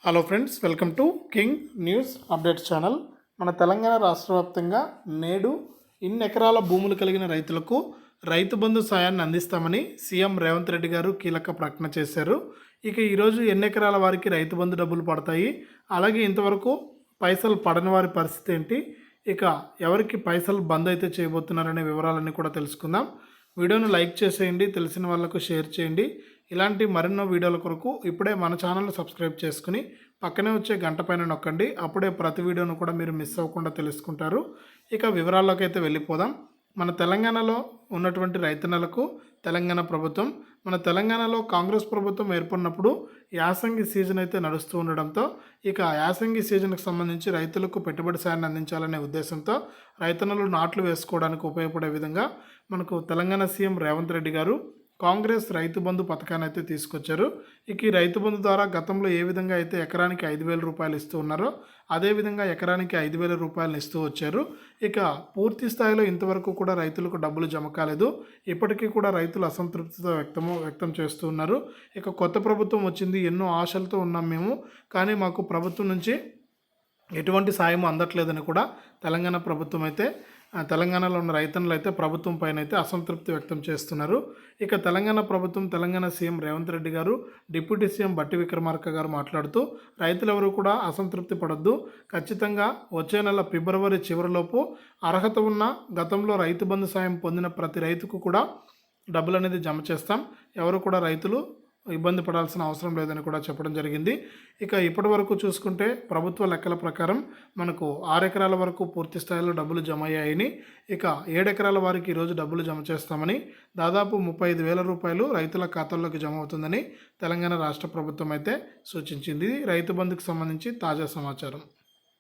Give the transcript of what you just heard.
Hello friends, welcome to king news updates channel. మన తెలంగాణ రాష్ట్ర వ్యాప్తంగా నేడు ఇన్ని ఎకరాల భూములు కలిగిన రైతులకు రైతు బంధు సాయాన్ని అందిస్తామని సీఎం రేవంత్ రెడ్డి గారు కీలక ప్రకటన చేశారు. ఇక ఈరోజు ఎన్ని ఎకరాల వారికి రైతు బంధు డబ్బులు పడతాయి, అలాగే ఇంతవరకు పైసలు పడని వారి పరిస్థితి ఏంటి, ఇక ఎవరికి పైసలు బంద్ అయితే చేయబోతున్నారనే వివరాలన్నీ కూడా తెలుసుకుందాం. వీడియోను లైక్ చేసేయండి, తెలిసిన వాళ్ళకు షేర్ చేయండి. ఇలాంటి మరెన్నో వీడియోల కొరకు ఇప్పుడే మన ఛానల్ని సబ్స్క్రైబ్ చేసుకుని పక్కనే వచ్చే గంట పైన నొక్కండి. అప్పుడే ప్రతి వీడియోను కూడా మీరు మిస్ అవ్వకుండా తెలుసుకుంటారు. ఇక వివరాల్లోకి అయితే వెళ్ళిపోదాం. మన తెలంగాణలో ఉన్నటువంటి రైతన్నలకు తెలంగాణ ప్రభుత్వం, మన తెలంగాణలో కాంగ్రెస్ ప్రభుత్వం ఏర్పడినప్పుడు యాసంగి సీజన్ అయితే నడుస్తూ ఉండడంతో ఇక యాసంగి సీజన్కి సంబంధించి రైతులకు పెట్టుబడి సాయాన్ని అందించాలనే ఉద్దేశంతో రైతన్నలు నాట్లు వేసుకోవడానికి ఉపయోగపడే విధంగా మనకు తెలంగాణ సీఎం రేవంత్ రెడ్డి గారు కాంగ్రెస్ రైతు బంధు పథకాన్ని అయితే తీసుకొచ్చారు. ఇక ఈ రైతు బంధు ద్వారా గతంలో ఏ విధంగా అయితే ఎకరానికి 5,000 రూపాయలు ఇస్తూ ఉన్నారో అదేవిధంగా ఎకరానికి 5,000 రూపాయలు ఇస్తూ వచ్చారు. ఇక పూర్తి స్థాయిలో ఇంతవరకు కూడా రైతులకు డబ్బులు జమ కాలేదు. ఇప్పటికీ కూడా రైతులు అసంతృప్తితో వ్యక్తం చేస్తూ ఉన్నారు. ఇక కొత్త ప్రభుత్వం వచ్చింది, ఎన్నో ఆశలతో ఉన్నాం మేము, కానీ మాకు ప్రభుత్వం నుంచి ఎటువంటి సాయం అందట్లేదని కూడా తెలంగాణ ప్రభుత్వం అయితే తెలంగాణలో ఉన్న రైతన్నులు అయితే ప్రభుత్వం పైన అయితే అసంతృప్తి వ్యక్తం చేస్తున్నారు. ఇక తెలంగాణ ప్రభుత్వం, తెలంగాణ సీఎం రేవంత్ రెడ్డి గారు, డిప్యూటీ సీఎం బట్టి విక్రమార్క గారు మాట్లాడుతూ రైతులెవరూ కూడా అసంతృప్తి పడొద్దు, ఖచ్చితంగా వచ్చే నెల ఫిబ్రవరి చివరిలోపు అర్హత ఉన్న గతంలో రైతు బంధు సాయం పొందిన ప్రతి రైతుకు కూడా డబ్బులు అనేది జమ చేస్తాం, ఎవరు కూడా రైతులు ఇబ్బంది పడాల్సిన అవసరం లేదని కూడా చెప్పడం జరిగింది. ఇక ఇప్పటి వరకు చూసుకుంటే ప్రభుత్వ లెక్కల ప్రకారం మనకు 6 ఎకరాల వరకు పూర్తి స్థాయిలో డబ్బులు జమ అయ్యాయని, ఇక 7 ఎకరాల వారికి ఈరోజు డబ్బులు జమ చేస్తామని, దాదాపు 35,000 రూపాయలు రైతుల ఖాతాల్లోకి జమ అవుతుందని తెలంగాణ రాష్ట్ర ప్రభుత్వం అయితే సూచించింది. రైతు బంధుకు సంబంధించి తాజా సమాచారం.